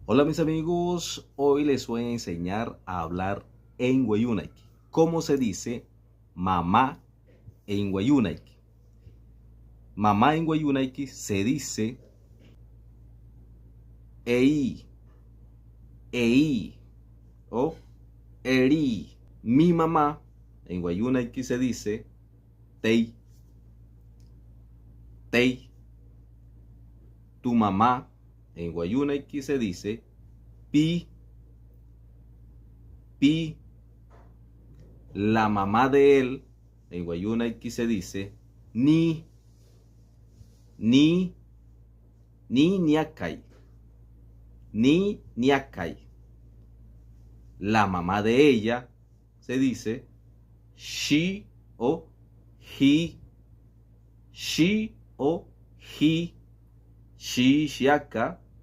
Hola mis amigos, hoy les voy a enseñar a hablar en Weyunaiki. ¿Cómo se dice mamá en Weyunaiki? Mamá en Weyunaiki se dice ei, ei o eri. Mi mamá en Weyunaiki se dice tei, tei. Tu mamá en Weyunaiki se dice pi, pi. La mamá de él en Weyunaiki se dice ni, ni, ni niakai, ni niakai. La mamá de ella se dice she o he, she o he, she shiaka,